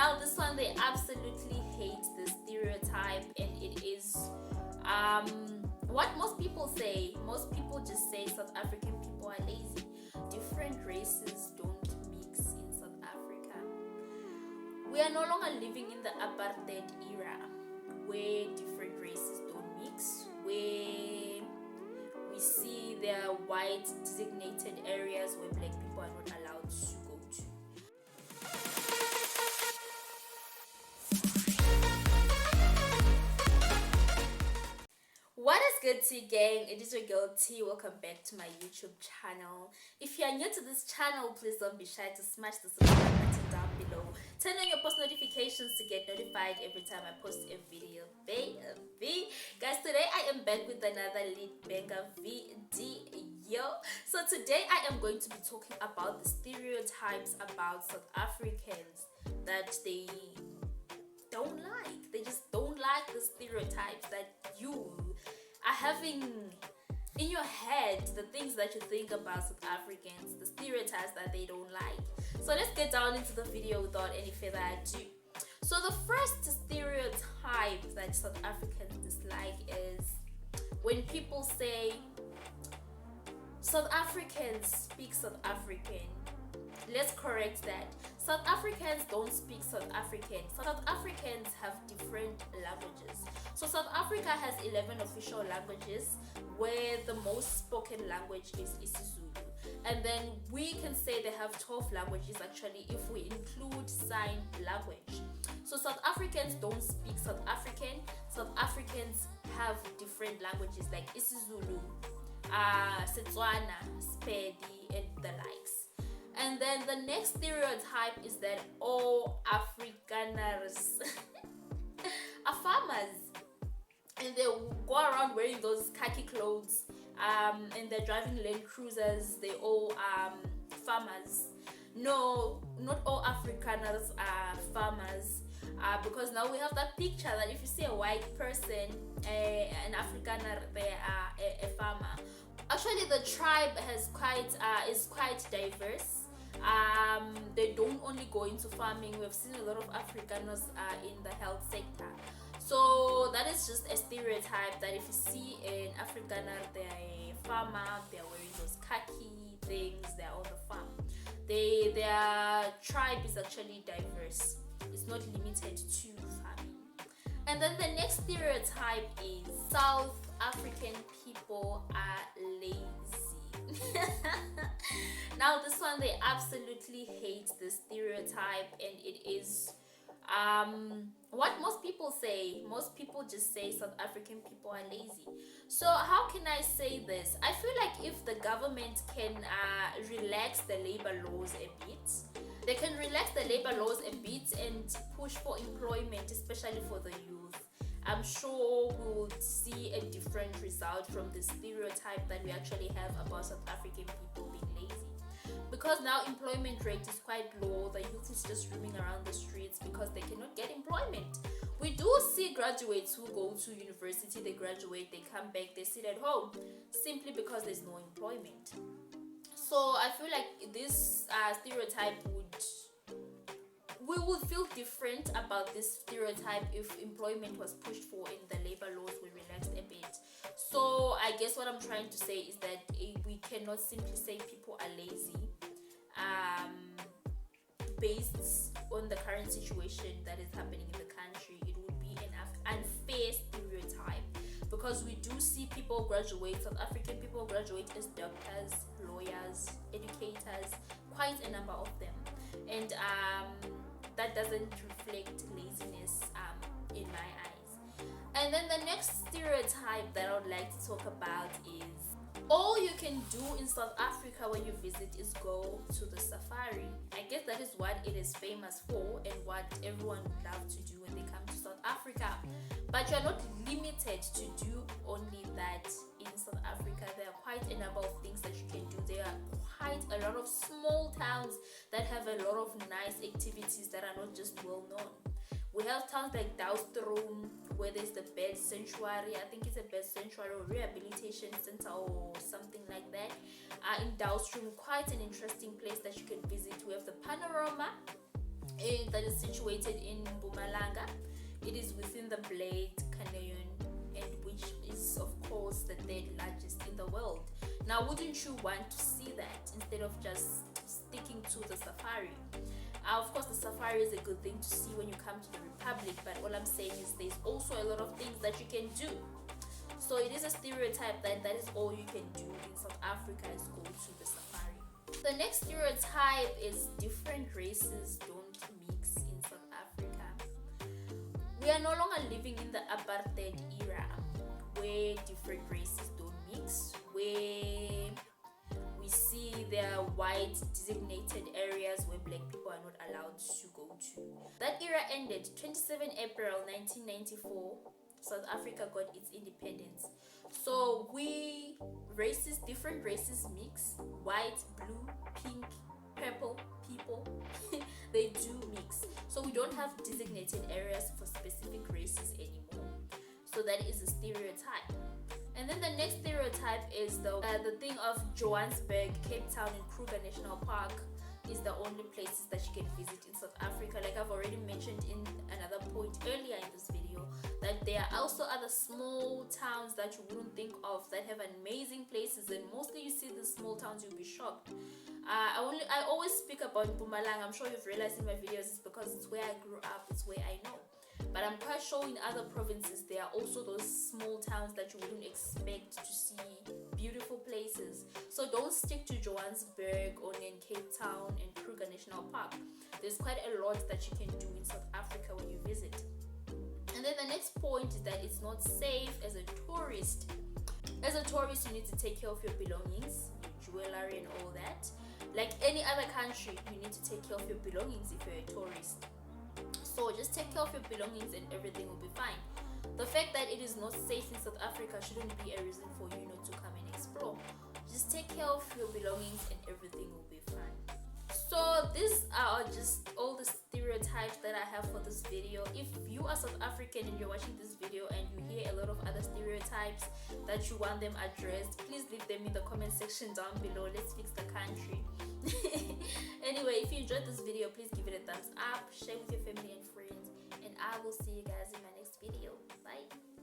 Now this one, they absolutely hate the stereotype, and it is what most people say. Most people just say South African people are lazy. Different races don't mix in South Africa. We are no longer living in the apartheid era where different races don't mix, where we see there are white designated areas where black people are not allowed to go to. What is good, T gang? It is your girl T. Welcome back to my YouTube channel. If you are new to this channel, please don't be shy to smash the subscribe button down below. Turn on your post notifications to get notified every time I post a video, baby. Guys, today I am back with another lead banger video. So today I am going to be talking about the stereotypes about South Africans that they don't like. They just don't like the stereotypes that you are having in your head, the things that you think about South Africans, the stereotypes that they don't like. So let's get down into the video without any further ado. So the first stereotype that South Africans dislike is when people say South Africans speak South African. Let's correct that. South Africans don't speak South African. South Africans have different languages. So South Africa has 11 official languages, where the most spoken language is isiZulu. And then we can say they have 12 languages actually if we include sign language. So South Africans don't speak South African. South Africans have different languages like isiZulu, Setswana, Sepedi, and the likes. And then the next stereotype is that all Afrikaners are farmers, and they go around wearing those khaki clothes, and they're driving Land Cruisers. They all farmers. No, not all Afrikaners are farmers, because now we have that picture that if you see a white person, an Afrikaner, they are a farmer. Actually, the tribe is quite diverse. They don't only go into farming. We've seen a lot of Afrikaners in the health sector. So that is just a stereotype that if you see an Afrikaner, they're a farmer, they're wearing those khaki things, they're on the farm. Their tribe is actually diverse. It's not limited to farming. And then the next stereotype is South African people are lazy. Now this one, they absolutely hate the stereotype, and it is what most people say. Most people just say South African people are lazy. So how can I say this? I feel like if the government can relax the labor laws a bit, they can relax the labor laws a bit and push for employment, especially for the youth, I'm sure we will see a different result from the stereotype that we actually have about South African people being lazy. Because now employment rate is quite low, the youth is just roaming around the streets because they cannot get employment. We do see graduates who go to university, they graduate, they come back, they sit at home simply because there's no employment. So I feel like this stereotype we would feel different about this stereotype if employment was pushed for and the labor laws were relaxed a bit. So I guess what I'm trying to say is that we cannot simply say people are lazy based on the current situation that is happening in the country. It would be an unfair stereotype, because we do see people graduate, South African people graduate as doctors, lawyers, educators, quite a number of them, and that doesn't reflect laziness in my eyes. And then the next stereotype that I would like to talk about is all you can do in South Africa when you visit is go to the safari. I guess that is what it is famous for and what everyone would love to do when they come to South Africa. But you're not limited to do only that in South Africa. There are quite a number of things that you can do. There are quite a lot of small towns that have a lot of nice activities that are not just well known. We have towns like Daustrom, where there's the bird sanctuary. I think it's a bird sanctuary or rehabilitation center or something like that. In Daustrom, quite an interesting place that you can visit. We have the panorama that is situated in Mpumalanga. It is within the Blade Canyon, and which is of course the third largest in the world. Now, wouldn't you want to see that instead of just sticking to the safari? Of course, the safari is a good thing to see when you come to the Republic, but all I'm saying is there's also a lot of things that you can do. So it is a stereotype that is all you can do in South Africa is go to the safari. The next stereotype is different races don't mix in South Africa. We are no longer living in the apartheid era where different races don't mix, where we see there are white designated areas where black people are not allowed to go to. That era ended 27 April 1994. South Africa got its independence. So different races mix. White, blue, pink, purple people, they do mix. So we don't have designated areas for specific races anymore. So that is a stereotype. And then the next stereotype is the thing of Johannesburg, Cape Town, and Kruger National Park is the only places that you can visit in South Africa. Like I've already mentioned in another point earlier in this video, that there are also other small towns that you wouldn't think of that have amazing places, and mostly you see the small towns, you'll be shocked. I always speak about Mpumalanga. I'm sure you've realized in my videos, it's because it's where I grew up, it's where I know. But I'm quite sure in other provinces there are also those small towns that you wouldn't expect to see beautiful places. So don't stick to Johannesburg or in Cape Town and Kruger National Park. There's quite a lot that you can do in South Africa when you visit. And then the next point is that it's not safe as a tourist. As a tourist, you need to take care of your belongings, your jewelry and all that. Like any other country, you need to take care of your belongings if you're a tourist. So just take care of your belongings and everything will be fine. The fact that it is not safe in South Africa shouldn't be a reason for you not to come and explore. Just take care of your belongings and everything will be fine. So these are just all the stereotypes that I have for this video. If you are South African and you're watching this video and you hear a lot of other stereotypes that you want them addressed, please leave them in the comment section down below. Let's fix the country. Anyway, if you enjoyed this video, please give it a thumbs up, share with your family and friends, and I will see you guys in my next video. Bye.